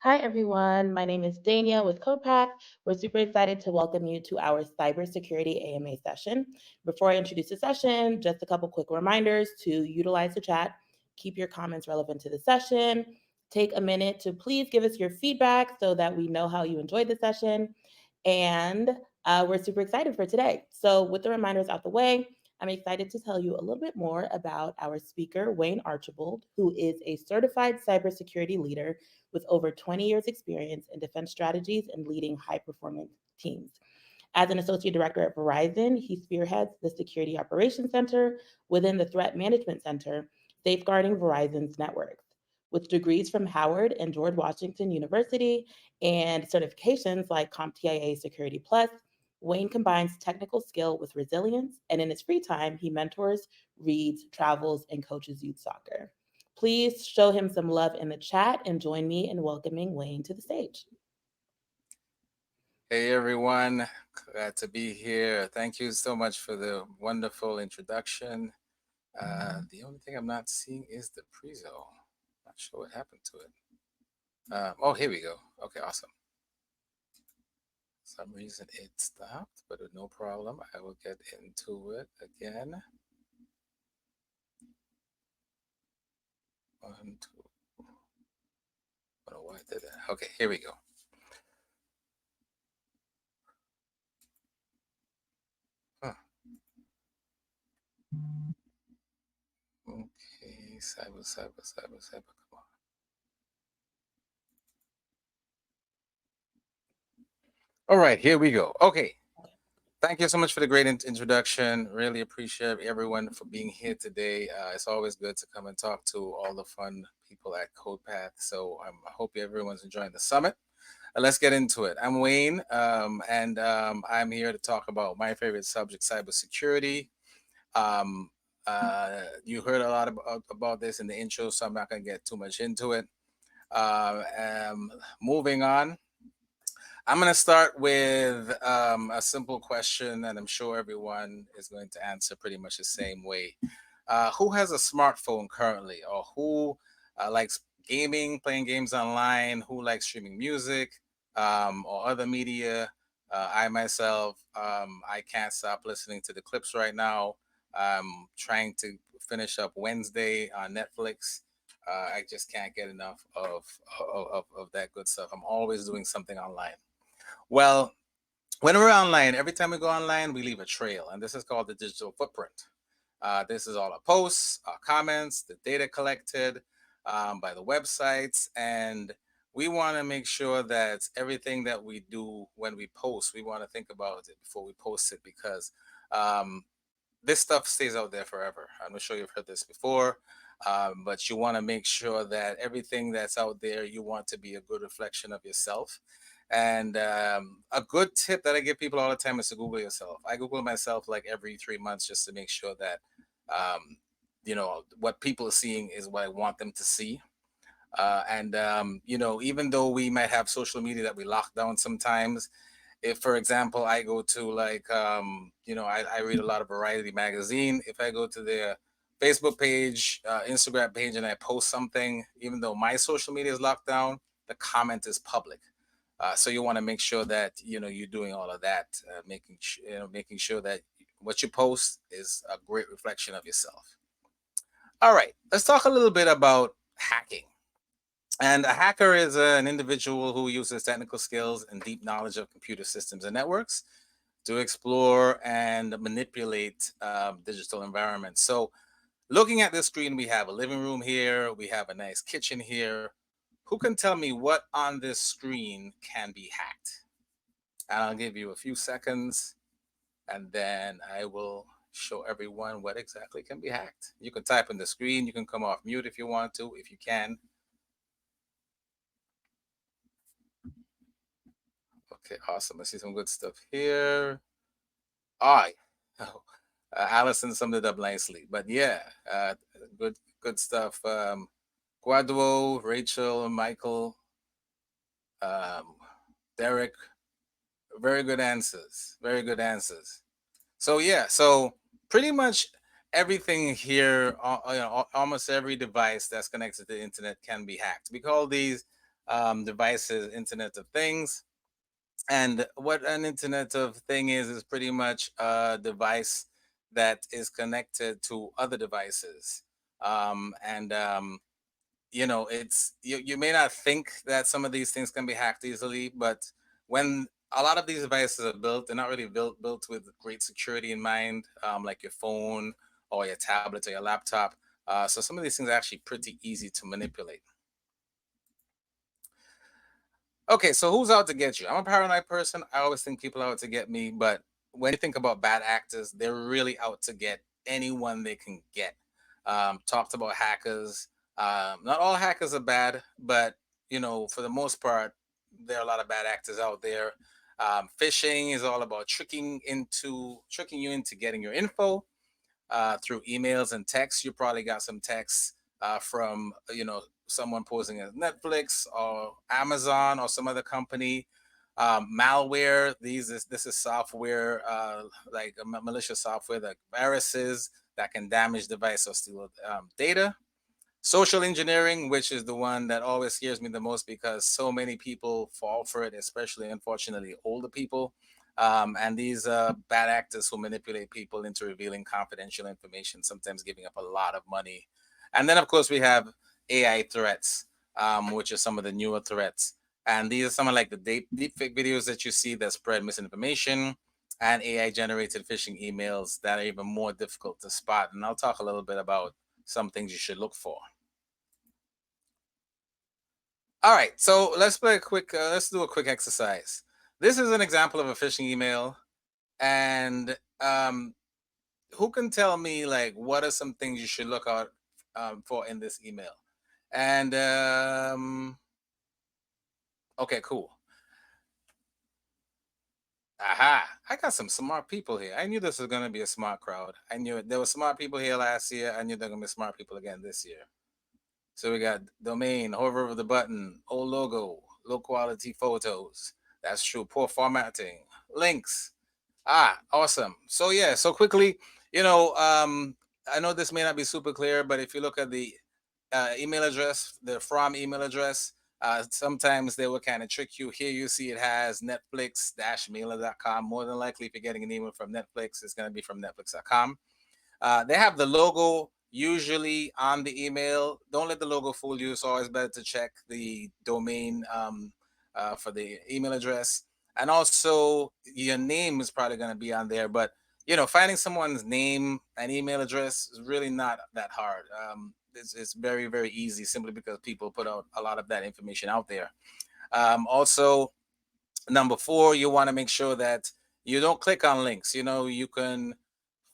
Hi, everyone. My name is Dania with CodePath. We're super excited to welcome you to our Cybersecurity AMA session. Before I introduce the session, just a couple quick reminders to utilize the chat, keep your comments relevant to the session, take a minute to please give us your feedback so that we know how you enjoyed the session. And we're super excited for today. So, with the reminders out the way, I'm excited to tell you a little bit more about our speaker, Wayne Archibald, who is a certified cybersecurity leader with over 20 years' experience in defense strategies and leading high performance teams. As an associate director at Verizon, he spearheads the Security Operations Center within the Threat Management Center, safeguarding Verizon's networks. With degrees from Howard and George Washington University and certifications like CompTIA Security Plus, Wayne combines technical skill with resilience, and in his free time, he mentors, reads, travels, and coaches youth soccer. Please show him some love in the chat and join me in welcoming Wayne to the stage. Hey everyone, glad to be here. Thank you so much for the wonderful introduction. The only thing I'm not seeing is the prezo. Not sure what happened to it. Oh, here we go. Okay, awesome. Some reason it stopped, but no problem. I will get into it again. One, two. I don't know why I did that. Okay, here we go. Huh. Okay, cyber. Come on. All right, here we go. Okay. Thank you so much for the great introduction. Really appreciate everyone for being here today. It's always good to come and talk to all the fun people at CodePath. So I hope everyone's enjoying the summit. Let's get into it. I'm Wayne, and I'm here to talk about my favorite subject, cybersecurity. Um, you heard a lot about this in the intro, so I'm not going to get too much into it. Moving on. I'm going to start with a simple question, and I'm sure everyone is going to answer pretty much the same way. Who has a smartphone currently, or who likes gaming, playing games online? Who likes streaming music or other media? I myself, I can't stop listening to the clips right now. I'm trying to finish up Wednesday on Netflix. I just can't get enough of that good stuff. I'm always doing something online. Well, when we're online, every time we go online, we leave a trail, and this is called the digital footprint. This is all our posts, our comments, the data collected by the websites, and we want to make sure that everything that we do when we post, we want to think about it before we post it because um, this stuff stays out there forever. I'm sure you've heard this before, but you want to make sure that everything that's out there, you want to be a good reflection of yourself. And a good tip that I give people all the time is to Google yourself. I Google myself like every 3 months just to make sure that, what people are seeing is what I want them to see. Even though we might have social media that we lock down sometimes, if for example I go to I read a lot of Variety magazine. If I go to their Facebook page, Instagram page, and I post something, even though my social media is locked down, the comment is public. So you want to make sure that you're doing all of that, making sure that what you post is a great reflection of yourself. All right, let's talk a little bit about hacking. And a hacker is an individual who uses technical skills and deep knowledge of computer systems and networks to explore and manipulate digital environments. So, looking at this screen, we have a living room here, we have a nice kitchen here. Who can tell me what on this screen can be hacked? And I'll give you a few seconds, and then I will show everyone what exactly can be hacked. You can type in the screen, you can come off mute if you want to, if you can. Okay, awesome. I see some good stuff here. I, oh, Allison summed it up nicely. But yeah, good stuff. Guaduo, Rachel, Michael, um, Derek, very good answers. Very good answers. So yeah, so pretty much everything here, almost every device that's connected to the internet can be hacked. We call these devices, Internet of Things. And what an Internet of Thing is pretty much a device that is connected to other devices. And it's you may not think that some of these things can be hacked easily, but when a lot of these devices are built, they're not really built with great security in mind, like your phone or your tablet or your laptop. So some of these things are actually pretty easy to manipulate. Okay, so who's out to get you? I'm a paranoid person. I always think people are out to get me, but when you think about bad actors, they're really out to get anyone they can get. Talked about hackers. Not all hackers are bad, but for the most part, there are a lot of bad actors out there. Phishing is all about tricking you into getting your info through emails and texts. You probably got some texts from someone posing as Netflix or Amazon or some other company. Malware. This is software like malicious software, like viruses that can damage device or steal data. Social engineering, which is the one that always scares me the most because so many people fall for it, especially unfortunately older people. And these bad actors who manipulate people into revealing confidential information, sometimes giving up a lot of money. And then, of course, we have AI threats, which are some of the newer threats. And these are some of like the deepfake videos that you see that spread misinformation, and AI generated phishing emails that are even more difficult to spot. And I'll talk a little bit about some things you should look for. All right, so let's do a quick exercise. This is an example of a phishing email, and who can tell me like what are some things you should look out for in this email? And okay, cool. Aha! I got some smart people here. I knew this was gonna be a smart crowd. I knew it. There were smart people here last year. I knew there were gonna be smart people again this year. So we got domain, hover over the button, old logo, low quality photos. That's true. Poor formatting, links. Awesome. So yeah, so quickly, I know this may not be super clear, but if you look at the email address, the from email address, sometimes they will kind of trick you. Here you see it has netflix-mailer.com. More than likely, if you're getting an email from Netflix, it's going to be from netflix.com. They have the logo usually on the email. Don't let the logo fool you. It's always better to check the domain for the email address. And also, your name is probably going to be on there. But, finding someone's name and email address is really not that hard. It's very, very easy simply because people put out a lot of that information out there. Also, number four, you want to make sure that you don't click on links. You can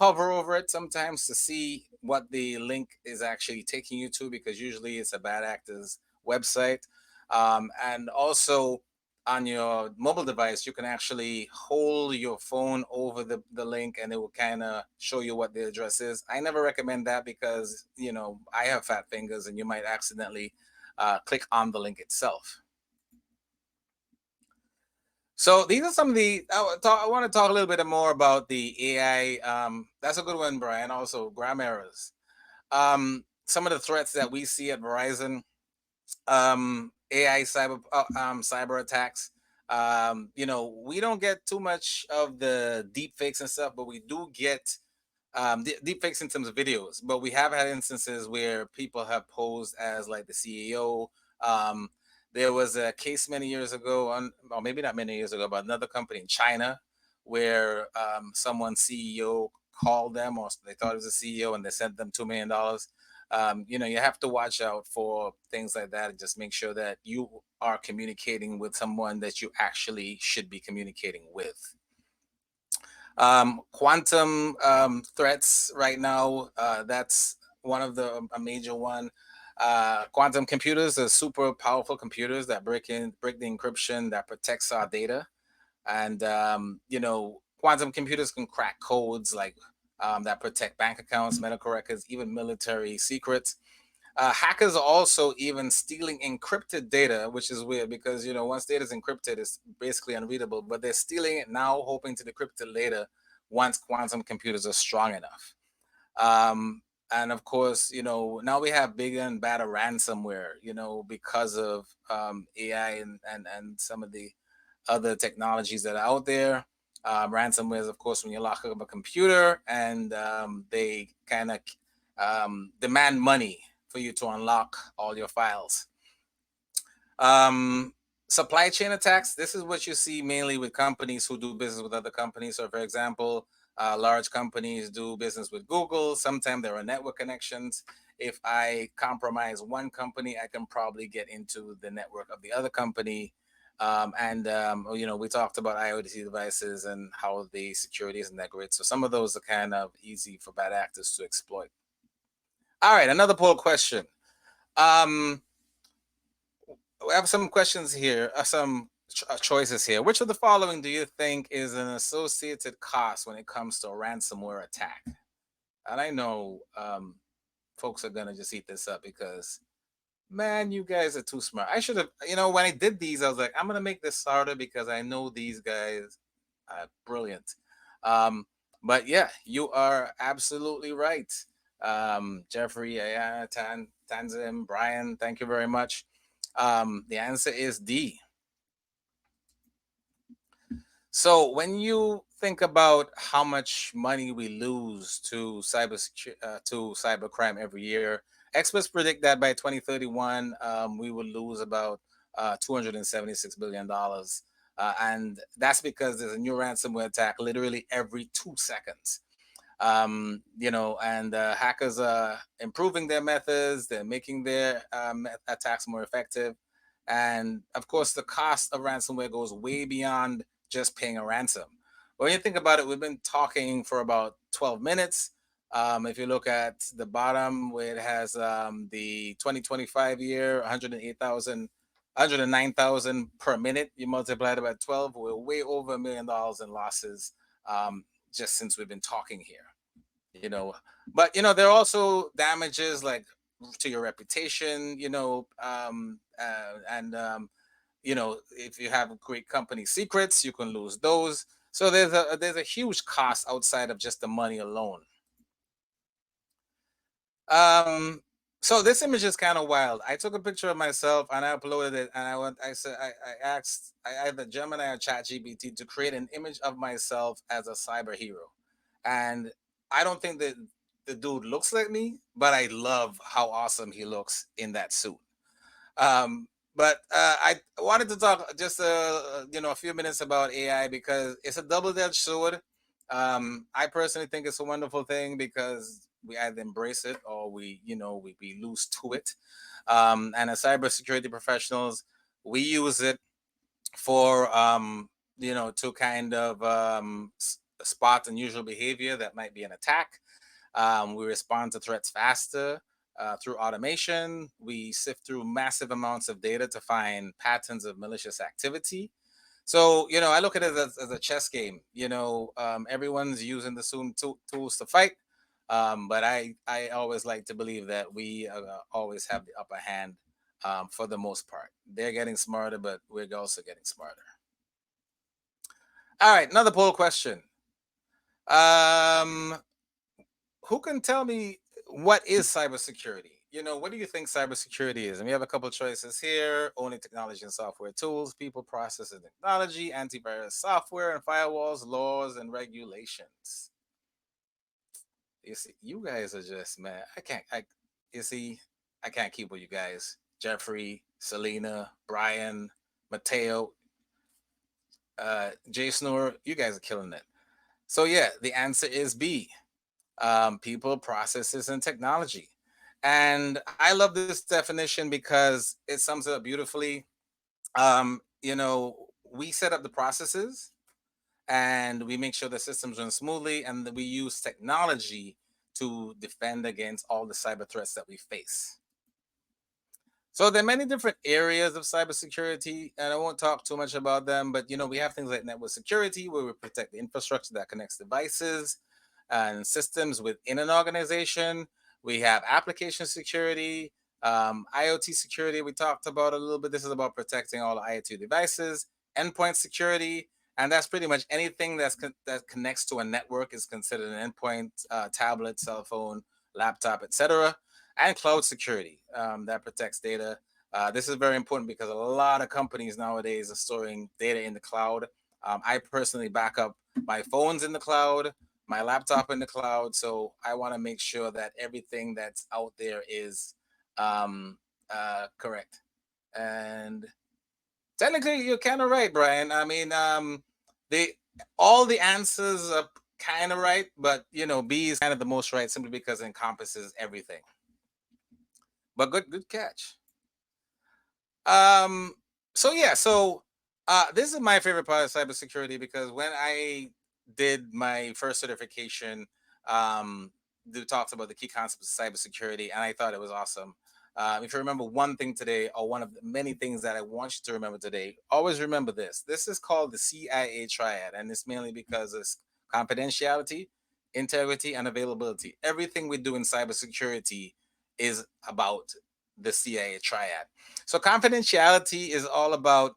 hover over it sometimes to see what the link is actually taking you to, because usually it's a bad actor's website. And also on your mobile device, you can actually hold your phone over the link and it will kind of show you what the address is. I never recommend that because, I have fat fingers and you might accidentally click on the link itself. So these are some of the. I want to talk a little bit more about the AI. That's a good one, Brian. Also, gram errors. Some of the threats that we see at Verizon, AI cyber attacks. We don't get too much of the deep fakes and stuff, but we do get deep fakes in terms of videos. But we have had instances where people have posed as like the CEO. Um, there was a case many years ago, or maybe not many years ago, but another company in China where someone's CEO called them, or they thought it was a CEO, and they sent them $2 million. You have to watch out for things like that and just make sure that you are communicating with someone that you actually should be communicating with. Quantum threats right now, that's one of a major one. Quantum computers are super powerful computers that break the encryption that protects our data. And quantum computers can crack codes like that protect bank accounts, medical records, even military secrets. Hackers are also even stealing encrypted data, which is weird because once data is encrypted, it's basically unreadable. But they're stealing it now, hoping to decrypt it later once quantum computers are strong enough. And of course, now we have bigger and badder ransomware, because of AI and some of the other technologies that are out there. Ransomware is, of course, when you lock up a computer and they kind of demand money for you to unlock all your files. Um, Supply chain attacks. This is what you see mainly with companies who do business with other companies. So, for example, large companies do business with Google. Sometimes there are network connections. If I compromise one company, I can probably get into the network of the other company. We talked about IoT devices and how the security isn't that great. So some of those are kind of easy for bad actors to exploit. All right, another poll question. Um, we have some questions here, choices here. Which of the following do you think is an associated cost when it comes to a ransomware attack? And I know folks are gonna just eat this up because, man, you guys are too smart. I should have, when I did these, I was like, I'm gonna make this harder because I know these guys are brilliant. Um, but yeah, you are absolutely right. Jeffrey, Ayana, Tanzim, Brian, thank you very much. The answer is D. So when you think about how much money we lose to cybercrime every year, experts predict that by 2031 we will lose about $276 billion, and that's because there's a new ransomware attack literally every 2 seconds. And hackers are improving their methods, they're making their attacks more effective. And of course, the cost of ransomware goes way beyond just paying a ransom. When you think about it, we've been talking for about 12 minutes. If you look at the bottom where it has the 2025 year, 109,000 per minute, you multiply it by 12, we're way over $1 million in losses just since we've been talking here you know but there are also damages like to your reputation, and if you have great company secrets, you can lose those. So there's a huge cost outside of just the money alone. um so this image is kind of wild. I took a picture of myself and I uploaded it, and I said, I asked either Gemini or ChatGPT to create an image of myself as a cyber hero. And I don't think that the dude looks like me, but I love how awesome he looks in that suit. Um, but I wanted to talk just a few minutes about AI because it's a double-edged sword. I personally think it's a wonderful thing because we either embrace it or we lose to it. And as cybersecurity professionals, we use it for to kind of spot unusual behavior that might be an attack. We respond to threats faster through automation. We sift through massive amounts of data to find patterns of malicious activity. So, I look at it as a chess game. Everyone's using the same tools to fight. But I always like to believe that we always have the upper hand for the most part. They're getting smarter, but we're also getting smarter. All right, another poll question. Um, who can tell me what is cybersecurity? What do you think cybersecurity is? And we have a couple choices here: owning technology and software tools, people, process, and technology, antivirus software and firewalls, laws and regulations. You see, you guys are just, man. You see, I can't keep with you guys. Jeffrey, Selena, Brian, Mateo, Jay Snore, you guys are killing it. So yeah, the answer is B. People, processes, and technology. And I love this definition because it sums it up beautifully. We set up the processes and we make sure the systems run smoothly, and that we use technology to defend against all the cyber threats that we face. So there are many different areas of cybersecurity, and I won't talk too much about them. But we have things like network security, where we protect the infrastructure that connects devices and systems within an organization. We have application security, IoT security. We talked about a little bit. This is about protecting all the IoT devices. Endpoint security, and that's pretty much anything that connects to a network is considered an endpoint. Tablet, cell phone, laptop, etc., and cloud security that protects data. This is very important because a lot of companies nowadays are storing data in the cloud. I personally back up my phones in the cloud, my laptop in the cloud, so I want to make sure that everything that's out there is um, correct. And technically, you're kind of right, Brian. I mean, the all the answers are kind of right, but B is kind of the most right simply because it encompasses everything. But good catch. Um, so yeah, so this is my favorite part of cybersecurity because when I did my first certification, it talks about the key concepts of cybersecurity, and I thought it was awesome. If you remember one thing today, or one of the many things that I want you to remember today, always remember this. This is called the CIA triad, and it's mainly because it's confidentiality, integrity, and availability. Everything we do in cybersecurity is about the CIA triad. So confidentiality is all about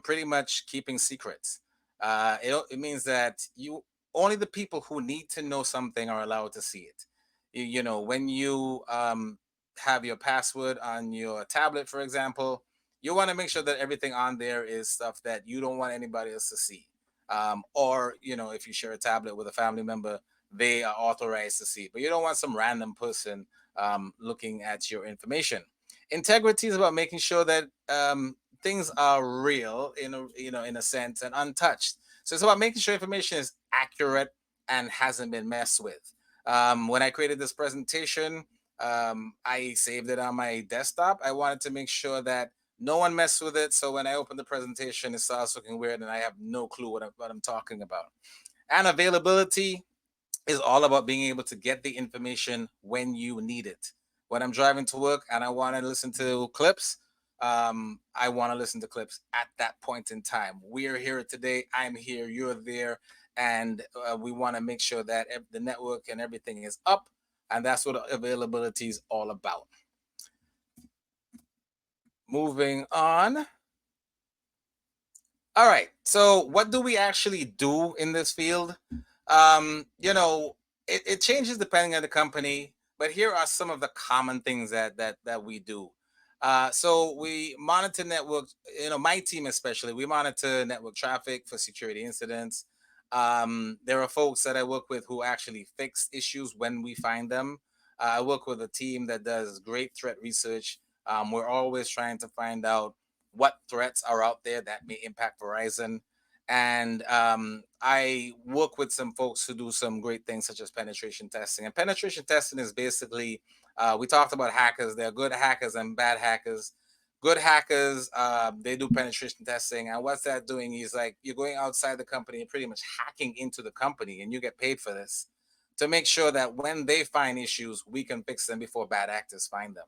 pretty much keeping secrets. It means that you only the people who need to know something are allowed to see it. When you have your password on your tablet, for example, you want to make sure that everything on there is stuff that you don't want anybody else to see. Or if you share a tablet with a family member, they are authorized to see, but you don't want some random person looking at your information. Integrity is about making sure that things are real in a sense and untouched. So it's about making sure information is accurate and hasn't been messed with. When I created this presentation, I saved it on my desktop. I wanted to make sure that no one messed with it, so when I open the presentation, it starts looking weird and I have no clue what I'm talking about. And availability is all about being able to get the information when you need it. When I'm driving to work and I want to listen to clips, I want to listen to clips at that point in time. We're here today, I'm here, you're there, and we want to make sure that the network and everything is up, and that's what availability is all about. Moving on. All right. So, what do we actually do in this field? It changes depending on the company, but here are some of the common things that we do. So we monitor networks. My team especially, we monitor network traffic for security incidents. There are folks that I work with who actually fix issues when we find them. I work with a team that does great threat research. We're always trying to find out what threats are out there that may impact Verizon. And I work with some folks who do some great things such as penetration testing. And penetration testing is basically, we talked about hackers. There are good hackers and bad hackers. Good hackers, they do penetration testing. And what's that doing is like you're going outside the company and pretty much hacking into the company, and you get paid for this to make sure that when they find issues, we can fix them before bad actors find them.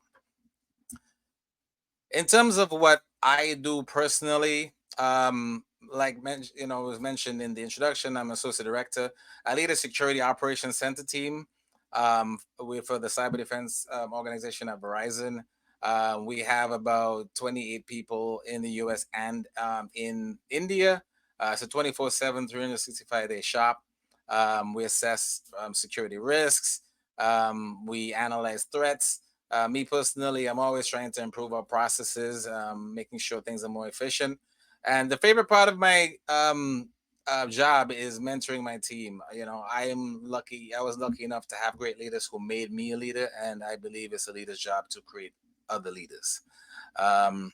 In terms of what I do personally, like was mentioned in the introduction, I'm associate director. I lead a security operations center team for the cyber defense organization at Verizon. We have about 28 people in the U.S. and in India. So 24/7, 365-day shop. We assess security risks. We analyze threats. Me personally, I'm always trying to improve our processes, making sure things are more efficient. And the favorite part of my job is mentoring my team. I am lucky. I was lucky enough to have great leaders who made me a leader, and I believe it's a leader's job to create other leaders. Um,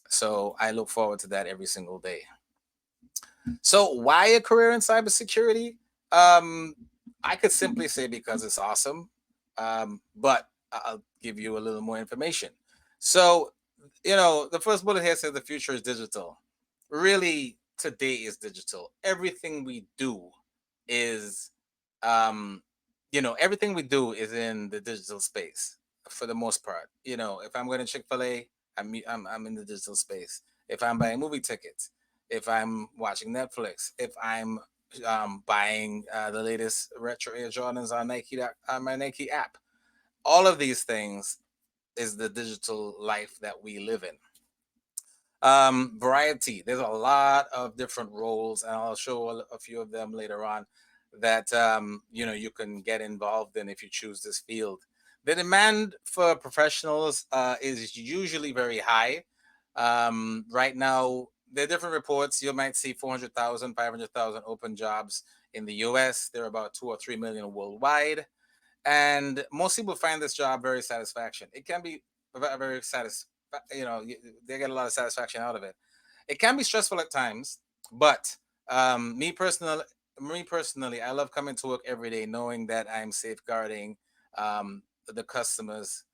so I look forward to that every single day. So why a career in cybersecurity? Um, I could simply say because it's awesome, but I'll give you a little more information. So, the first bullet here says the future is digital. Really, today is digital. Everything we do is, um, everything we do is in the digital space for the most part. If I'm going to Chick-fil-A, I'm in the digital space. If I'm buying movie tickets, if I'm watching Netflix, if I'm buying the latest retro Air Jordans on on my Nike app. All of these things is the digital life that we live in. Variety. There's a lot of different roles, and I'll show a few of them later on. that you can get involved in if you choose this field. The demand for professionals is usually very high. Right now, there are different reports. You might see 400,000, 500,000 open jobs in the US. There are about 2 or 3 million worldwide. And most people find this job very satisfaction. It can be very they get a lot of satisfaction out of it. It can be stressful at times, but um, me personally, me personally, I love coming to work every day knowing that I'm safeguarding the customers.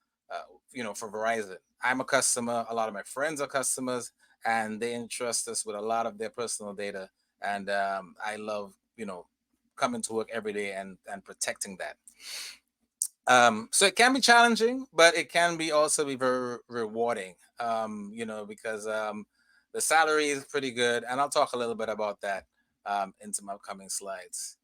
For Verizon, I'm a customer. A lot of my friends are customers, and they entrust us with a lot of their personal data. And I love coming to work every day and protecting that. So it can be challenging, but it can be also be very rewarding. Because the salary is pretty good, and I'll talk a little bit about that in some upcoming slides.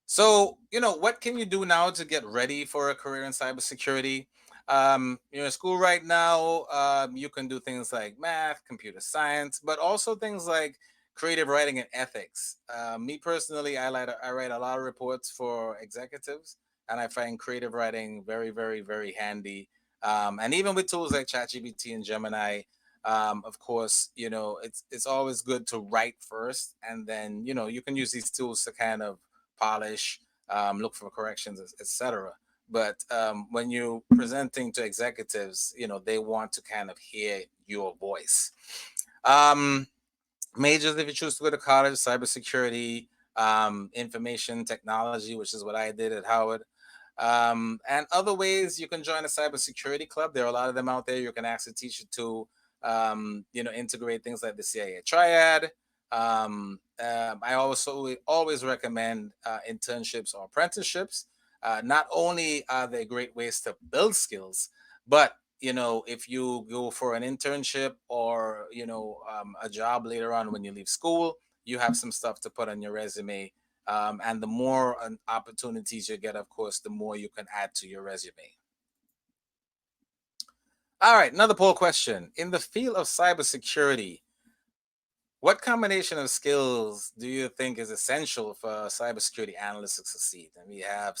So, what can you do now to get ready for a career in cybersecurity? You're in school right now. You can do things like math, computer science, but also things like creative writing and ethics. Me personally, I write a lot of reports for executives, and I find creative writing very, very, very handy. And even with tools like ChatGPT and Gemini, of course, it's always good to write first, and then you can use these tools to kind of polish, look for corrections, etc. But when you're presenting to executives, they want to kind of hear your voice. Um, Majors, if you choose to go to college: cybersecurity, information technology, which is what I did at Howard. And other ways you can join a cybersecurity club. There are a lot of them out there. You can ask a teacher to, integrate things like the CIA triad. I also always recommend internships or apprenticeships. Not only are they great ways to build skills, but if you go for an internship or a job later on when you leave school, you have some stuff to put on your resume. And the more opportunities you get, of course, the more you can add to your resume. All right, another poll question. In the field of cybersecurity, what combination of skills do you think is essential for a cybersecurity analyst to succeed? And we have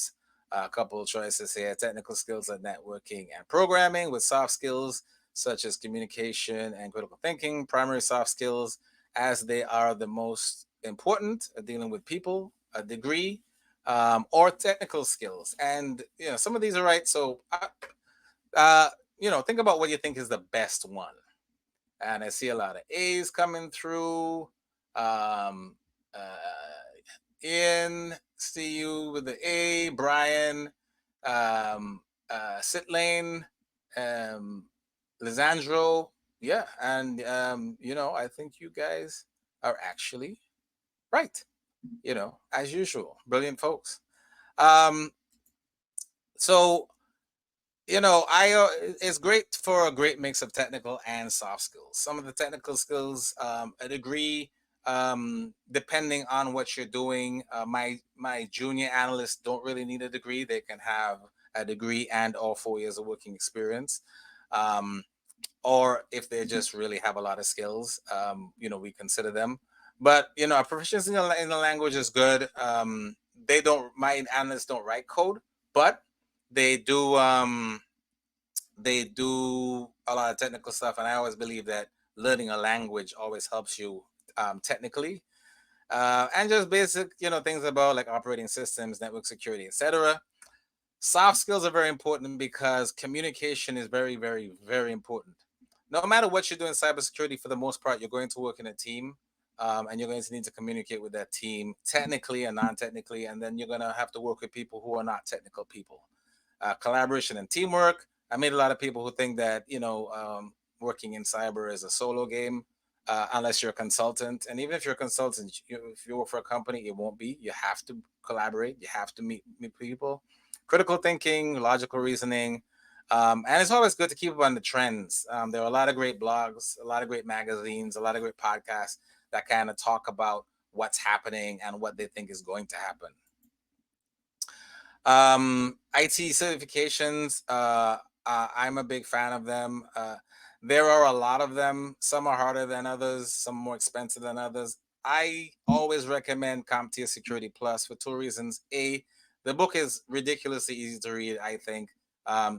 a couple of choices here: technical skills like networking and programming, with soft skills such as communication and critical thinking, primary soft skills, as they are the most important, dealing with people, a degree, or technical skills. And, some of these are right. So, uh, think about what you think is the best one. And I see a lot of A's coming through. Um, Ian, see you with the A. Brian, Sitlane, um, Lisandro. Yeah, and I think you guys are actually right. As usual, brilliant folks. Um, so I it's great for a great mix of technical and soft skills. Some of the technical skills, a degree, depending on what you're doing. My junior analysts don't really need a degree; they can have a degree and all 4 years of working experience. Um, or if they just really have a lot of skills, we consider them. But a proficiency in the language is good. They don't. My analysts don't write code, but they do. They do a lot of technical stuff, and I always believe that learning a language always helps you technically, and just basic things about like operating systems, network security, etc. Soft skills are very important because communication is very, very, very important. No matter what you do in cybersecurity, for the most part, you're going to work in a team, and you're going to need to communicate with that team technically and non-technically, and then you're going to have to work with people who are not technical people. Collaboration and teamwork. I meet a lot of people who think that working in cyber is a solo game, unless you're a consultant. And even if you're a consultant, if you work for a company, it won't be. You have to collaborate. You have to meet people. Critical thinking, logical reasoning. And it's always good to keep up on the trends. There are a lot of great blogs, a lot of great magazines, a lot of great podcasts that kind of talk about what's happening and what they think is going to happen. IT certifications, I'm a big fan of them. There are a lot of them. Some are harder than others, some more expensive than others. I always recommend CompTIA Security Plus for two reasons. A, the book is ridiculously easy to read. I think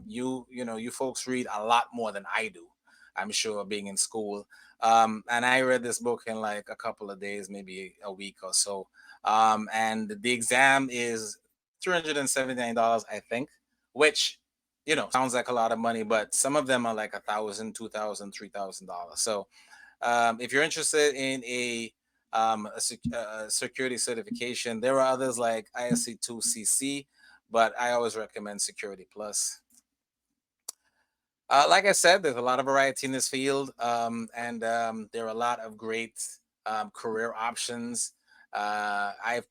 you folks read a lot more than I do. I'm sure being in school, and I read this book in like a couple of days, maybe a week or so. And the exam is $379, I think, which sounds like a lot of money, but some of them are like 1,000, 2,000, $3,000. So if you're interested in a security certification, there are others like ISC2CC, but I always recommend Security Plus. Like I said, there's a lot of variety in this field, and there are a lot of great career options. I've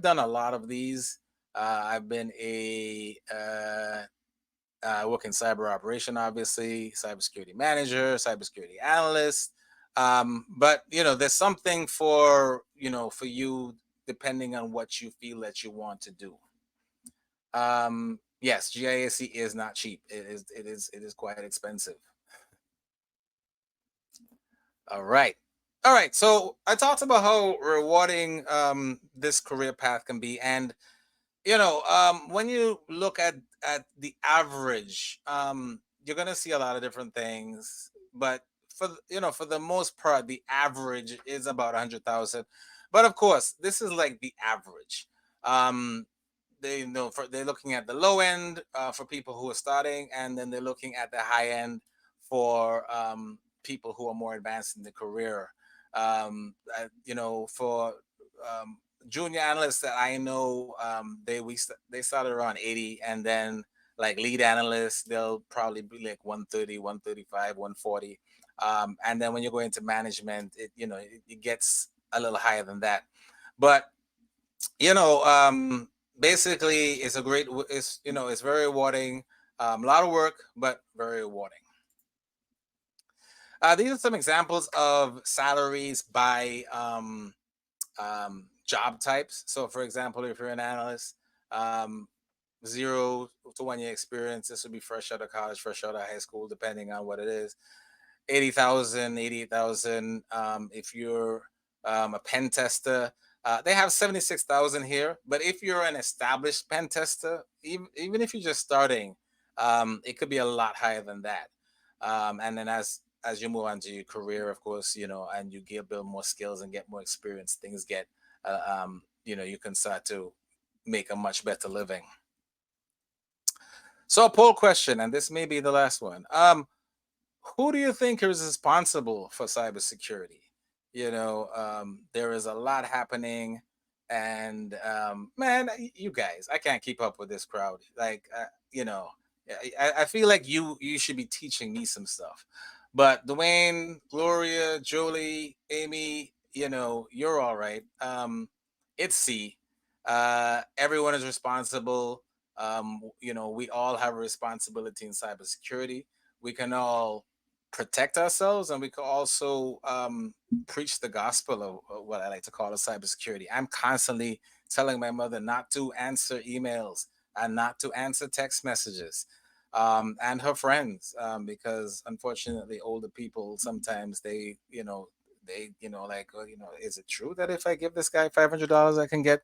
done a lot of these. I've been I work in cyber operation, obviously, cybersecurity manager, cybersecurity analyst. But there's something for you depending on what you feel that you want to do. Yes, GIAC is not cheap. It is quite expensive. All right. All right. So I talked about how rewarding this career path can be, and when you look at the average, you're gonna see a lot of different things, but for the most part, the average is about 100,000. But of course, this is like the average. um they're looking at the low end for people who are starting, and then they're looking at the high end for people who are more advanced in the career. For um, junior analysts that I know, they started around 80, and then like lead analysts, they'll probably be like 130, 135, 140. And then when you go into management, it gets a little higher than that. But you know, basically, it's a great, it's very rewarding. A lot of work, but very rewarding. These are some examples of salaries by job types. So, for example, if you're an analyst, um, 0 to 1 year experience, this would be fresh out of college, fresh out of high school, depending on what it is. 80,000, 88,000. If you're a pen tester, they have 76,000 here. But if you're an established pen tester, even if you're just starting, it could be a lot higher than that. And then as you move on to your career, of course, and you get build more skills and get more experience, things get, you can start to make a much better living. So, a poll question, and this may be the last one. Who do you think is responsible for cybersecurity? There is a lot happening, and man, you guys, I can't keep up with this crowd. Like, I feel like you should be teaching me some stuff. But Dwayne, Gloria, Jolie, Amy, you're all right. It's C. Everyone is responsible. We all have a responsibility in cybersecurity. We can all protect ourselves, and we can also preach the gospel of what I like to call a cybersecurity. I'm constantly telling my mother not to answer emails and not to answer text messages, and her friends, because unfortunately older people sometimes like, is it true that if I give this guy $500 I can get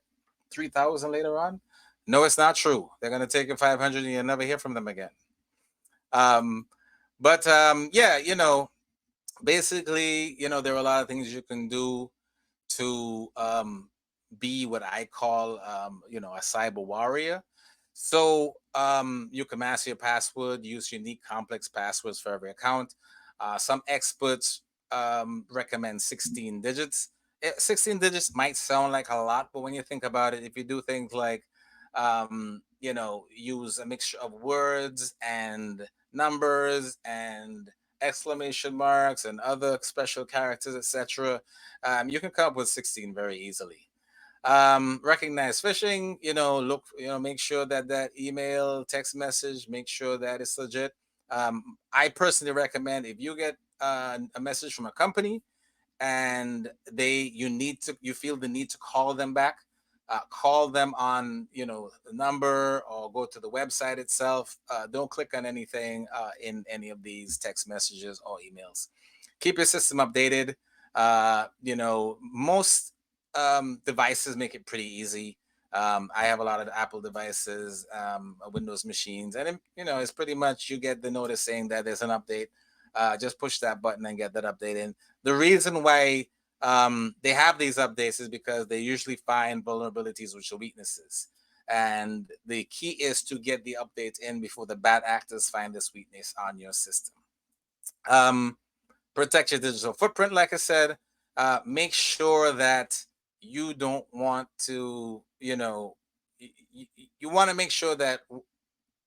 3,000 later on? No, it's not true. They're going to take your 500 and you'll never hear from them again. um, but yeah, basically, there are a lot of things you can do to be what I call, a cyber warrior. So you can master your password, use unique complex passwords for every account. Some experts recommend 16 digits. 16 digits might sound like a lot, but when you think about it, if you do things like, use a mixture of words and numbers and exclamation marks and other special characters, etc., you can come up with 16 very easily. Recognize phishing, look, make sure that email, text message, make sure that it's legit. I personally recommend, if you get a message from a company and you feel the need to call them back, call them on the number, or go to the website itself. Don't click on anything in any of these text messages or emails. Keep your system updated. Most devices make it pretty easy. I have a lot of Apple devices, Windows machines, and it's pretty much you get the notice saying that there's an update. Just push that button and get that update in. The reason why they have these updates is because they usually find vulnerabilities which are weaknesses. And the key is to get the updates in before the bad actors find this weakness on your system. Um, Protect your digital footprint, like I said. Make sure that you don't want to, you want to make sure that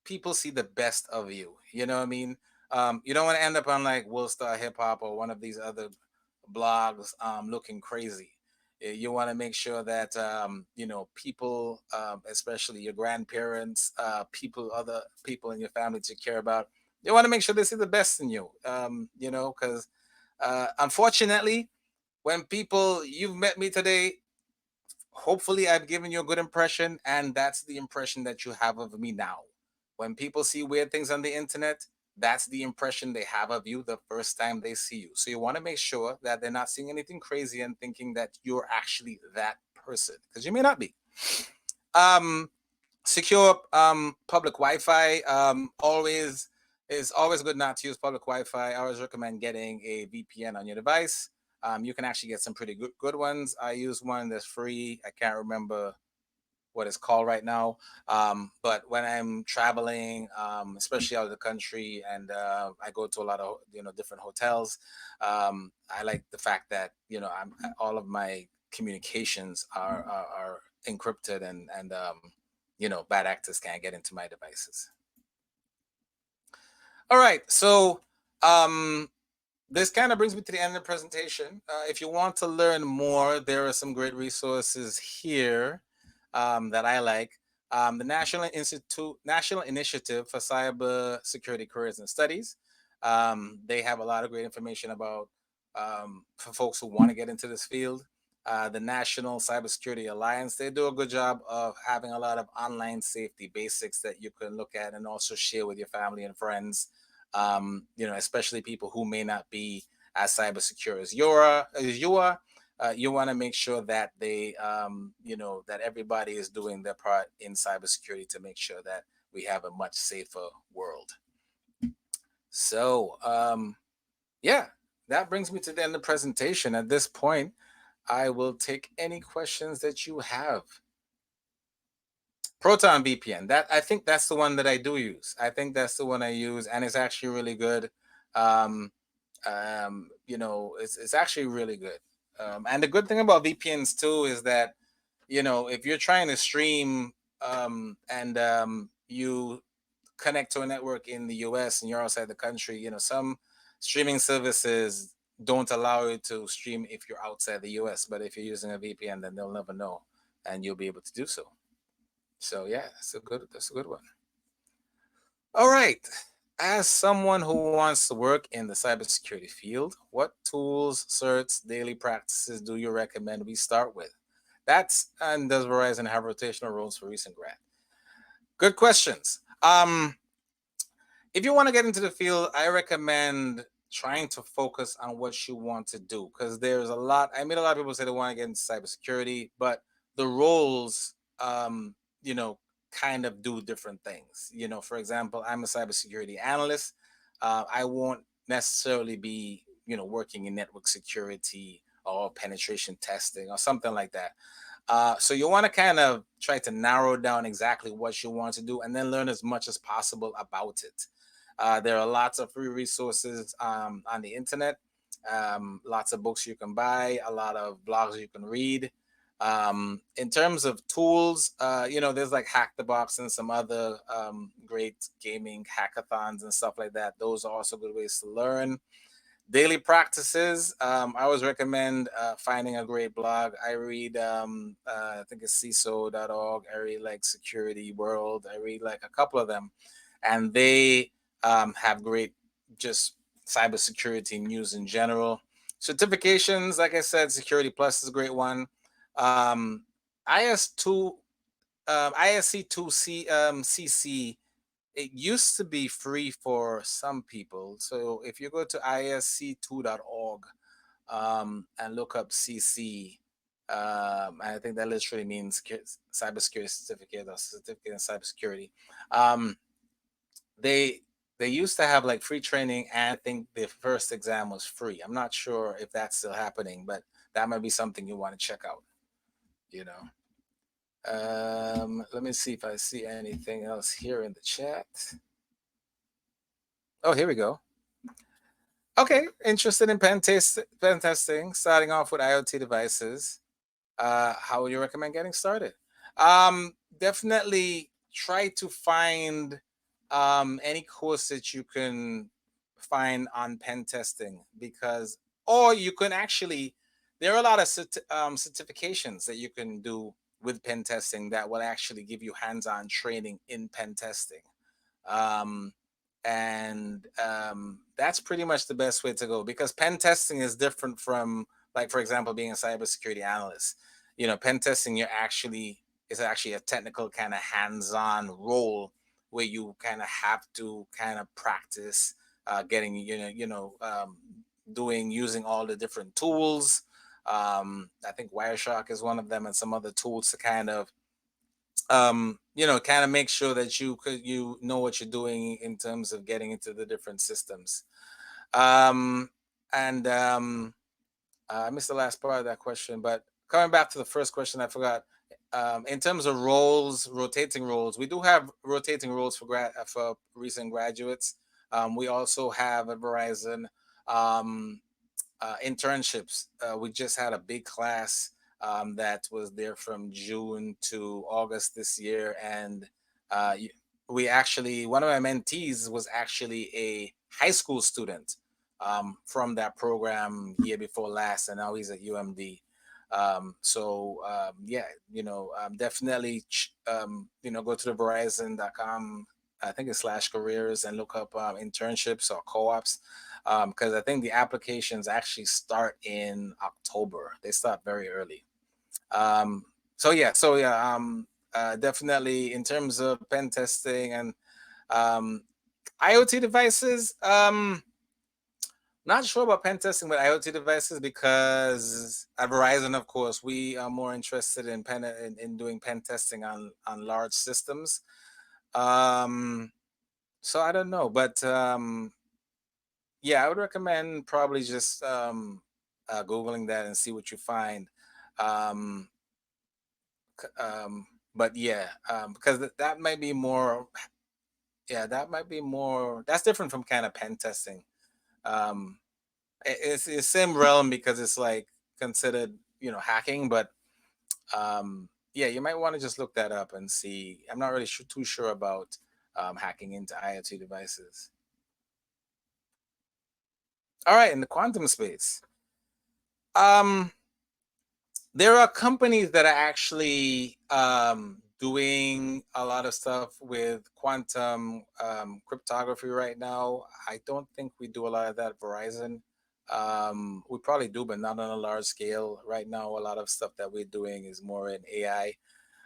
people see the best of you. You know what I mean? You don't want to end up on like World Star Hip Hop or one of these other blogs looking crazy. You want to make sure that people, especially your grandparents, other people in your family to care about. You want to make sure they see the best in you. Because unfortunately, when people you've met me today, hopefully I've given you a good impression, and that's the impression that you have of me now. When people see weird things on the internet, that's the impression they have of you the first time they see you. So you want to make sure that they're not seeing anything crazy and thinking that you're actually that person, because you may not be. Um, Secure public Wi-Fi. Always is always good not to use public Wi-Fi. I always recommend getting a VPN on your device. You can actually get some pretty good ones. I use one that's free. I can't remember what it's called right now. But when I'm traveling, especially out of the country, and I go to a lot of different hotels, I like the fact that all of my communications are encrypted, and bad actors can't get into my devices. All right, so um, this kind of brings me to the end of the presentation. If you want to learn more, there are some great resources here that I like. The National Initiative for Cyber Security Careers and Studies. They have a lot of great information about for folks who want to get into this field. The National Cybersecurity Alliance, they do a good job of having a lot of online safety basics that you can look at and also share with your family and friends. Especially people who may not be as cyber secure as you are. You want to make sure that that everybody is doing their part in cybersecurity to make sure that we have a much safer world. So, yeah, that brings me to the end of the presentation. At this point, I will take any questions that you have. Proton VPN. That I think that's the one that I do use. I think that's the one I use, and it's actually really good. Um, it's actually really good. And the good thing about VPNs too is that if you're trying to stream and you connect to a network in the US and you're outside the country, some streaming services don't allow you to stream if you're outside the US. But if you're using a VPN, then they'll never know, and you'll be able to do so. So yeah, that's a good one. All right. As someone who wants to work in the cybersecurity field, what tools, certs, daily practices do you recommend we start with? And does Verizon have rotational roles for recent grad? Good questions. If you want to get into the field, I recommend trying to focus on what you want to do, because there's a lot. I mean, a lot of people say they want to get into cybersecurity, but the roles, kind of do different things. For example, I'm a cybersecurity analyst. I won't necessarily be, working in network security or penetration testing or something like that. So you want to kind of try to narrow down exactly what you want to do and then learn as much as possible about it. There are lots of free resources on the internet, lots of books you can buy, a lot of blogs you can read. In terms of tools, there's like Hack the Box and some other great gaming hackathons and stuff like that. Those are also good ways to learn. Daily practices. I always recommend finding a great blog. I read, I think it's CISO.org. I read like Security World. I read like a couple of them, and they have great just cybersecurity news in general. Certifications, like I said, Security Plus is a great one. IS2, ISC2C, CC, it used to be free for some people. So if you go to isc2.org, and look up CC. I think that literally means cybersecurity certificate or certificate in cybersecurity. Um, they they used to have like free training, and I think the first exam was free. I'm not sure if that's still happening, but that might be something you want to check out. You know. Let me see if I see anything else here in the chat. Oh, here we go. Okay, interested in pen testing, starting off with IoT devices. How would you recommend getting started? Definitely try to find any course that you can find on pen testing, because, or you can actually, there are a lot of certifications that you can do with pen testing that will actually give you hands-on training in pen testing. um, and that's pretty much the best way to go, because pen testing is different from, like, for example, being a cybersecurity analyst. Pen testing, you're actually is actually a technical kind of hands-on role where you kind of have to kind of practice getting doing using all the different tools. I think Wireshark is one of them, and some other tools to kind of kind of make sure that you know what you're doing in terms of getting into the different systems. um and I missed the last part of that question, but coming back to the first question, I forgot. In terms of roles, rotating roles, we do have rotating roles for recent graduates. We also have at Verizon internships. We just had a big class that was there from June to August this year, and uh, we actually, one of my mentees was actually a high school student from that program year before last, and now he's at UMD. Yeah, definitely, go to the Verizon.com, I think it's slash careers, and look up internships or co-ops, because I think the applications actually start in October. They start very early. Um, definitely in terms of pen testing and um, IoT devices. Not sure about pen testing with IoT devices, because at Verizon, of course, we are more interested in doing pen testing on large systems. Um, so I don't know, but yeah, I would recommend probably just googling that and see what you find. Um, but yeah, because that might be more. Yeah, that might be more. That's different from kind of pen testing. Um, it's same realm, because it's like considered hacking, but yeah, you might want to just look that up and see. I'm not really too sure about hacking into IoT devices. All right, in the quantum space. Um, there are companies that are actually doing a lot of stuff with quantum cryptography right now. I don't think we do a lot of that at Verizon. We probably do, but not on a large scale. Right now, a lot of stuff that we're doing is more in AI.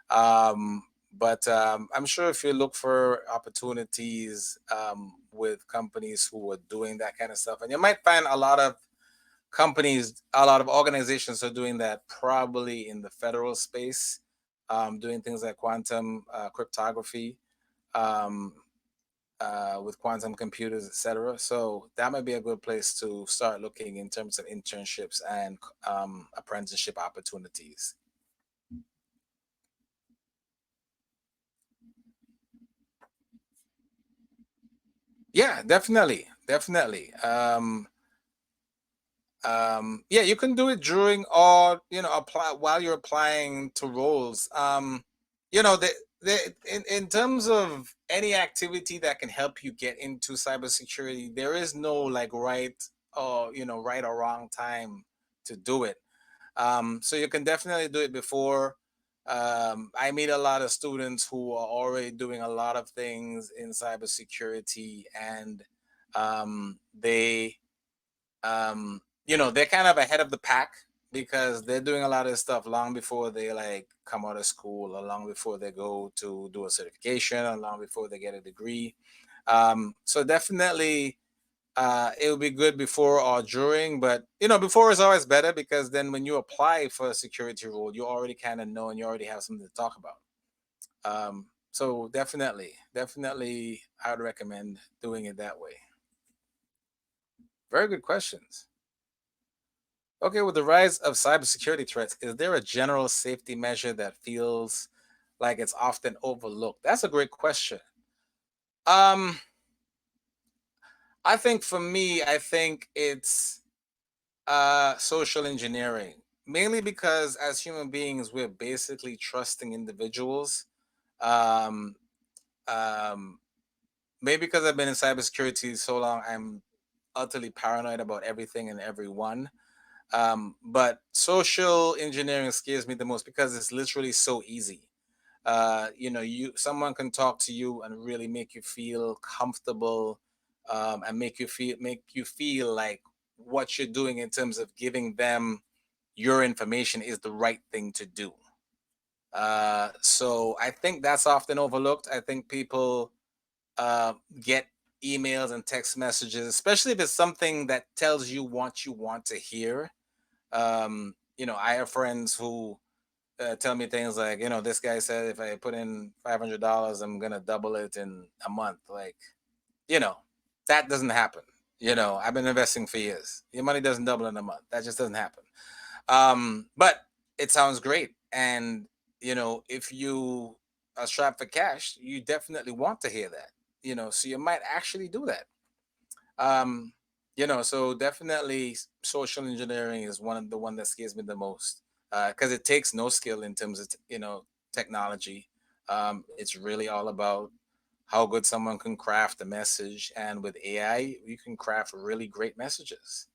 Um, but I'm sure if you look for opportunities with companies who are doing that kind of stuff, and you might find a lot of organizations are doing that, probably in the federal space, doing things like quantum cryptography, um, with quantum computers, etc. So that might be a good place to start looking in terms of internships and apprenticeship opportunities. Yeah, definitely, definitely. Yeah, you can do it during, or apply while you're applying to roles. In terms of any activity that can help you get into cybersecurity, there is no like right or wrong time to do it. So you can definitely do it before. I meet a lot of students who are already doing a lot of things in cybersecurity, and they they're kind of ahead of the pack, because they're doing a lot of stuff long before they like come out of school, or long before they go to do a certification, or long before they get a degree. So definitely It would be good before or during, but before is always better because then when you apply for a security role, you already kind of know and you already have something to talk about. So definitely, I would recommend doing it that way. Very good questions. Okay, with the rise of cybersecurity threats, is there a general safety measure that feels like it's often overlooked? That's a great question. Um, I think for me, I think it's social engineering, mainly because as human beings, we're basically trusting individuals. Um, um, Maybe because I've been in cybersecurity so long, I'm utterly paranoid about everything and everyone. But social engineering scares me the most because it's literally so easy. You someone can talk to you and really make you feel comfortable, and make you feel like what you're doing in terms of giving them your information is the right thing to do. So I think that's often overlooked. I think people get emails and text messages, especially if it's something that tells you what you want to hear. I have friends who tell me things like, this guy said if I put in $500, I'm gonna double it in a month. Like, you know, that doesn't happen. I've been investing for years. Your money doesn't double in a month. That just doesn't happen. But it sounds great, and if you are strapped for cash, you definitely want to hear that. So you might actually do that. um so definitely social engineering is one that scares me the most, because it takes no skill in terms of technology. It's really all about how good someone can craft a message, and with AI you can craft really great messages.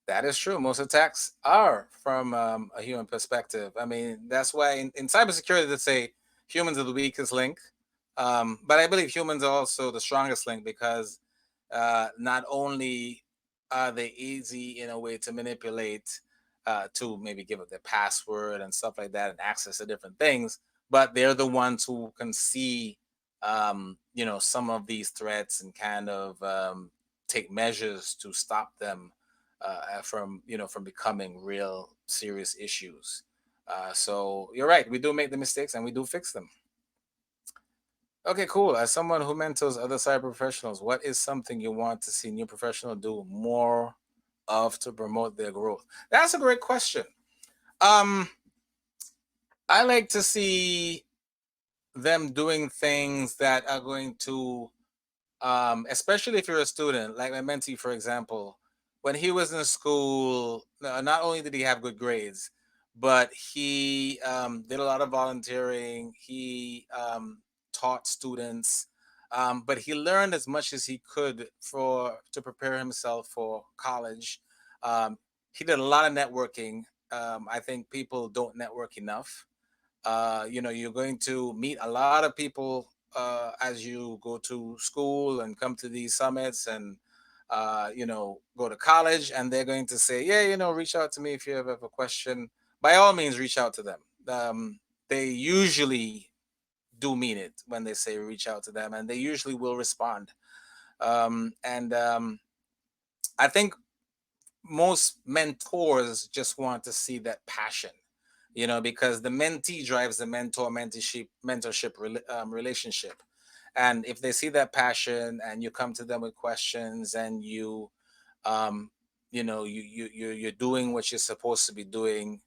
That is true. Most attacks are from a human perspective. I mean, that's why in cybersecurity they say humans are the weakest link. But I believe humans are also the strongest link because not only are they easy in a way to manipulate, to maybe give up their password and stuff like that and access to different things, but they're the ones who can see, some of these threats and kind of take measures to stop them from becoming real serious issues. So you're right. We do make the mistakes and we do fix them. Okay, cool. As someone who mentors other cyber professionals, what is something you want to see new professionals do more of to promote their growth? That's a great question. Um, I like to see them doing things that are going to, especially if you're a student, like my mentee, for example, when he was in school, not only did he have good grades, but he did a lot of volunteering. He taught students, but he learned as much as he could for to prepare himself for college. Um, he did a lot of networking. I think people don't network enough. You're going to meet a lot of people as you go to school and come to these summits and go to college, and they're going to say, yeah, reach out to me if you ever have a question. By all means, reach out to them. They usually do mean it when they say reach out to them, and they usually will respond. And I think most mentors just want to see that passion, because the mentee drives the mentorship relationship. And if they see that passion and you come to them with questions and um, you're doing what you're supposed to be doing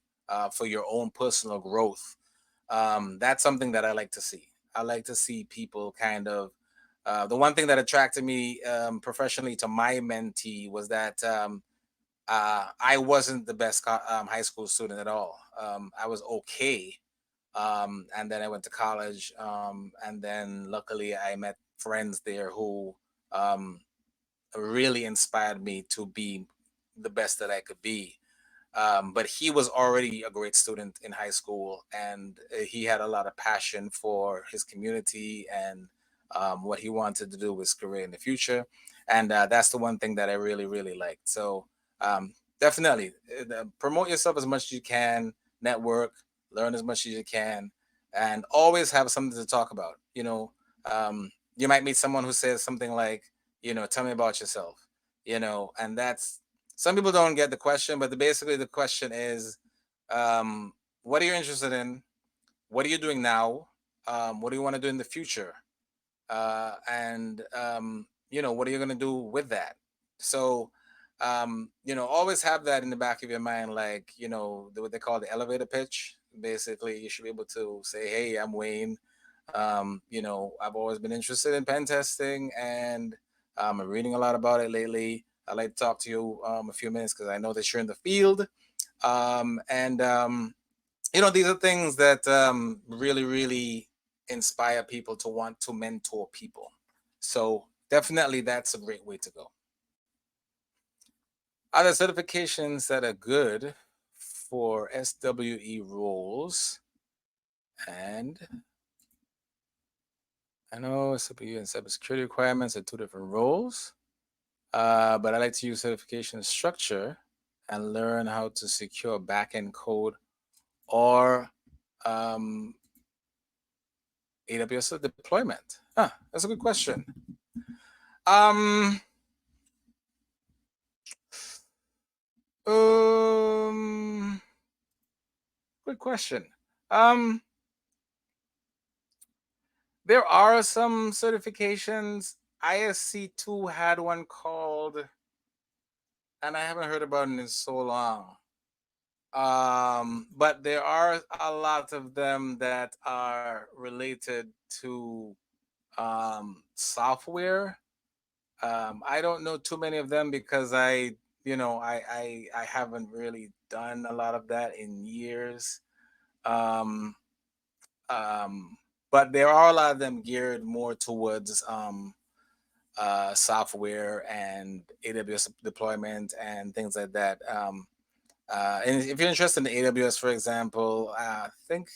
for your own personal growth, that's something that I like to see. I like to see people kind of. The one thing that attracted me professionally to my mentee was that I wasn't the best high school student at all. I was okay. And then I went to college. And then luckily I met friends there who um, really inspired me to be the best that I could be. But he was already a great student in high school, and he had a lot of passion for his community and what he wanted to do with his career in the future. And that's the one thing that I really, really liked. So definitely promote yourself as much as you can, network, learn as much as you can, and always have something to talk about. You might meet someone who says something like, Tell me about yourself. And that's, some people don't get the question, but basically the question is, um, what are you interested in? What are you doing now? What do you want to do in the future? And what are you going to do with that? So always have that in the back of your mind, like, what they call the elevator pitch. Basically, you should be able to say, hey, I'm Wayne. I've always been interested in pen testing, and I'm reading a lot about it lately. I'd like to talk to you a few minutes because I know that you're in the field. And these are things that really, really inspire people to want to mentor people. So definitely that's a great way to go. Other certifications that are good for SWE roles, and I know SWE and cybersecurity requirements are two different roles, but I like to use certification structure and learn how to secure backend code or um, AWS deployment. That's a good question. Um, um, Good question. Um, there are some certifications. ISC2 had one called, and I haven't heard about it in so long. But there are a lot of them that are related to software. I don't know too many of them because I haven't really done a lot of that in years. Um, um, but there are a lot of them geared more towards software and AWS deployment and things like that. And if you're interested in AWS, for example, I think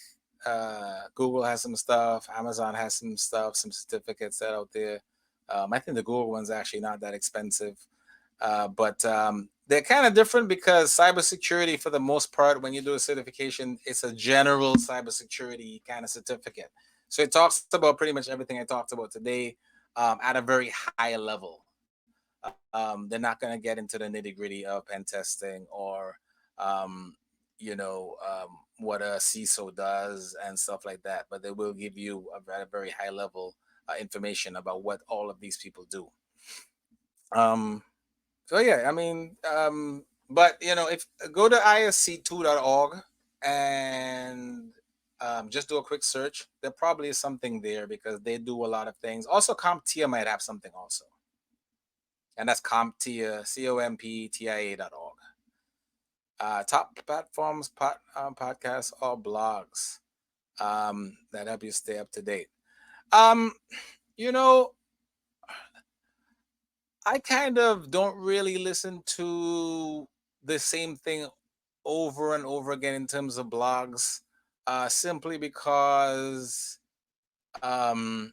Google has some stuff, Amazon has some stuff, some certificates that out there. I think the Google one's actually not that expensive. But they're kind of different because cybersecurity, for the most part, when you do a certification, it's a general cybersecurity kind of certificate. So it talks about pretty much everything I talked about today at a very high level. They're not going to get into the nitty gritty of pen testing or, um, what a CISO does and stuff like that. But they will give you a very high level information about what all of these people do. Um, so yeah, I mean, but if go to isc2.org and just do a quick search, there probably is something there because they do a lot of things. Also, CompTIA might have something also, and that's CompTIA, CompTIA.org. Top platforms, podcasts, or blogs that help you stay up to date. Um, you know, I kind of don't really listen to the same thing over and over again in terms of blogs, simply because um,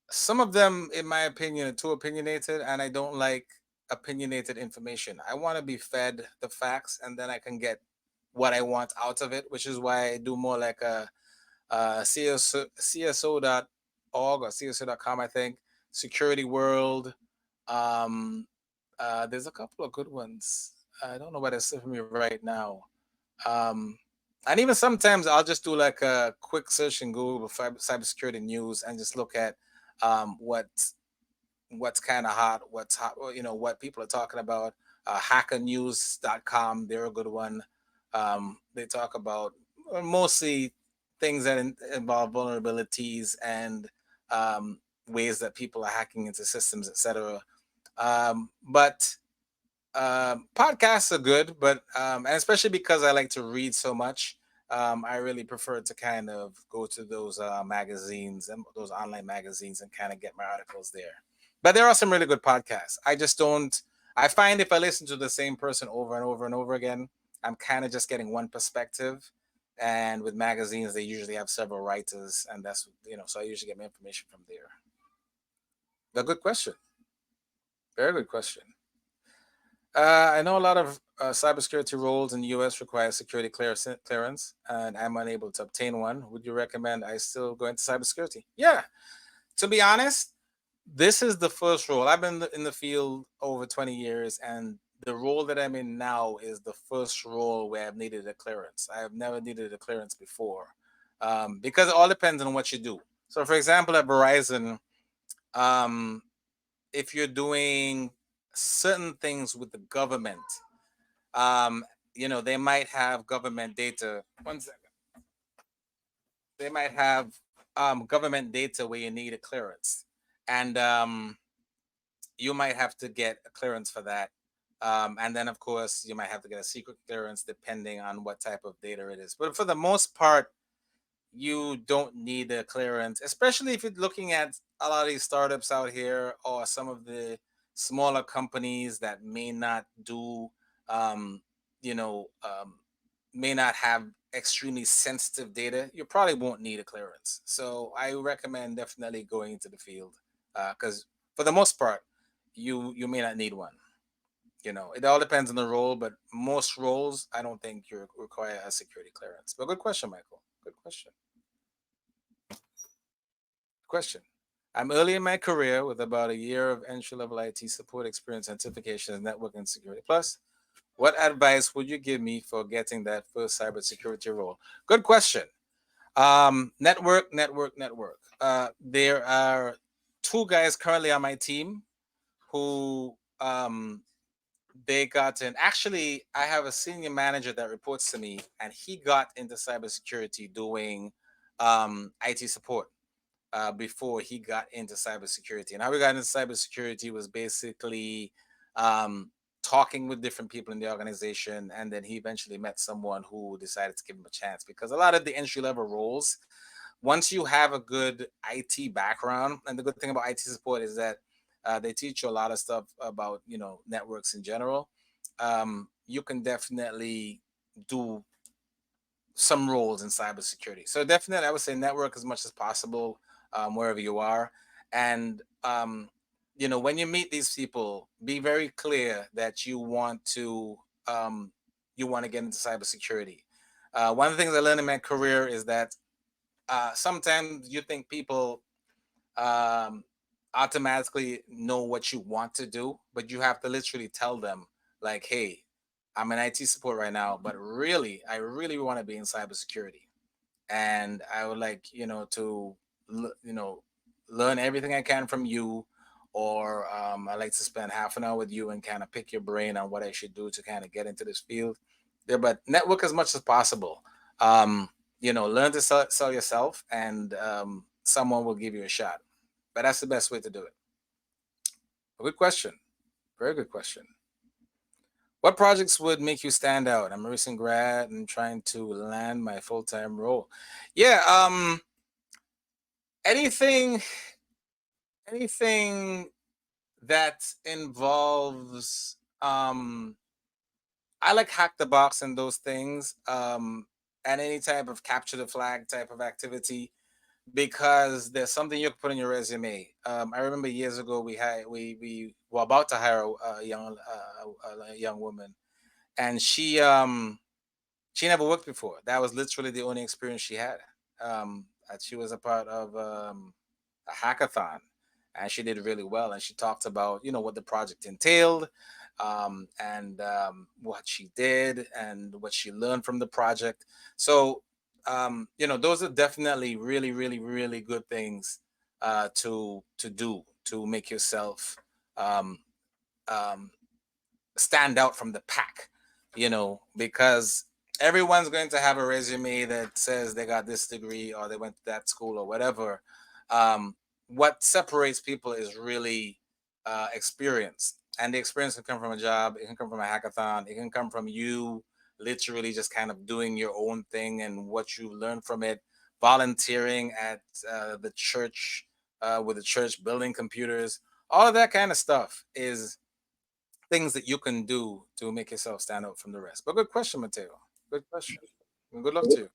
some of them, in my opinion, are too opinionated, and I don't like opinionated information. I want to be fed the facts, and then I can get what I want out of it, which is why I do more like a CSO.org or CSO.com, I think, Security World. Um, there's a couple of good ones. I don't know what it's for me right now. Um, and even sometimes I'll just do like a quick search in Google for cybersecurity news and just look at what what's kind of hot, what's hot, what people are talking about. Hackernews.com, they're a good one. They talk about mostly things that involve vulnerabilities and ways that people are hacking into systems, etc. But podcasts are good, but and especially because I like to read so much, I really prefer to kind of go to those magazines and those online magazines and kind of get my articles there. But there are some really good podcasts. I just don't. I find if I listen to the same person over and over and over again, I'm kind of just getting one perspective. And with magazines, they usually have several writers, and so I usually get my information from there. A good question. Very good question. I know a lot of cybersecurity roles in the U.S. require security clearance, and I'm unable to obtain one. Would you recommend I still go into cybersecurity? Yeah. To be honest, This is the first role. I've been in the field over 20 years, and the role that I'm in now is the first role where I've needed a clearance. I have never needed a clearance before, because it all depends on what you do. So, for example, at Verizon, um, if you're doing certain things with the government, um, they might have government data. One second. They might have government data where you need a clearance, and you might have to get a clearance for that. And then, of course, you might have to get a secret clearance depending on what type of data it is. But for the most part, you don't need a clearance, especially if you're looking at a lot of these startups out here or some of the smaller companies that may not do, um, you know, um, may not have extremely sensitive data. You probably won't need a clearance. So I recommend definitely going into the field, because for the most part, you may not need one. It all depends on the role, but most roles, I don't think you require a security clearance. But good question, Michael. Good question. Question. I'm early in my career with about a year of entry level IT support experience, certifications, network and security. Plus, what advice would you give me for getting that first cybersecurity role? Good question. Network, network, network. There are two guys currently on my team who they got in. Actually, I have a senior manager that reports to me, and he got into cybersecurity doing IT support before he got into cybersecurity. And how we got into cybersecurity was basically um, talking with different people in the organization. And then he eventually met someone who decided to give him a chance, because a lot of the entry level roles, once you have a good IT background, and the good thing about IT support is that they teach you a lot of stuff about networks in general. You can definitely do some roles in cybersecurity. So definitely, I would say network as much as possible, wherever you are. And when you meet these people, be very clear that you want to get into cybersecurity. One of the things I learned in my career is that sometimes you think people um, automatically know what you want to do, but you have to literally tell them, like, hey, I'm in IT support right now, but really, I really want to be in cybersecurity. And I would like, learn everything I can from you. Or I like to spend half an hour with you and kind of pick your brain on what I should do to kind of get into this field. Yeah, but network as much as possible. Learn to sell yourself, and someone will give you a shot. But that's the best way to do it. A good question. Very good question. What projects would make you stand out? I'm a recent grad and trying to land my full time role. Yeah, anything, anything that involves, I like hack the box and those things, and any type of capture the flag type of activity, because there's something you can put in your resume. I remember years ago we were about to hire a young woman, and she never worked before. That was literally the only experience she had. She was a part of a hackathon, and she did really well. And she talked about what the project entailed, and what she did and what she learned from the project. So those are definitely really, really, really good things to do to make yourself um, um, stand out from the pack, because everyone's going to have a resume that says they got this degree or they went to that school or whatever. What separates people is really experience. And the experience can come from a job, it can come from a hackathon, it can come from you literally just kind of doing your own thing and what you learn from it, volunteering at the church, with the church building computers. All of that kind of stuff is things that you can do to make yourself stand out from the rest. But good question, Mateo. Good question. And good luck to you.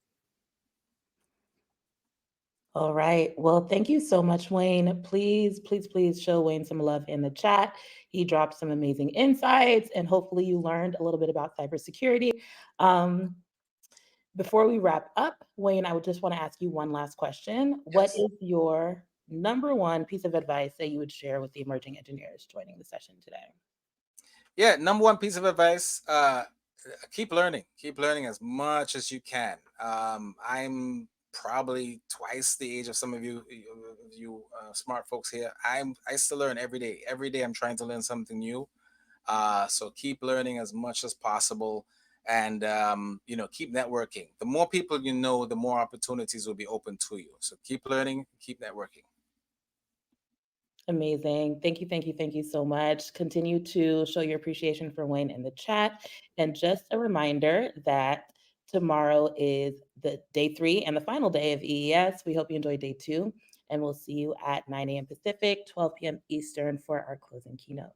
All right. Well, thank you so much, Wayne. Please, please, please show Wayne some love in the chat. He dropped some amazing insights, and hopefully, you learned a little bit about cybersecurity. Um, Before we wrap up, Wayne, I would just want to ask you one last question. What Yes. is your number one piece of advice that you would share with the emerging engineers joining the session today? Yeah, number one piece of advice: keep learning as much as you can. I'm probably twice the age of some of you smart folks here. I still learn every day. Every day I'm trying to learn something new. So keep learning as much as possible, and keep networking. The more people you know, the more opportunities will be open to you. So keep learning, keep networking. Amazing. Thank you so much. Continue to show your appreciation for Wayne in the chat. And just a reminder that tomorrow is the day three and the final day of EES. We hope you enjoyed day two, and we'll see you at 9 a.m. Pacific, 12 p.m. Eastern for our closing keynote.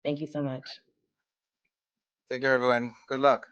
Thank you so much. Take care, everyone. Good luck.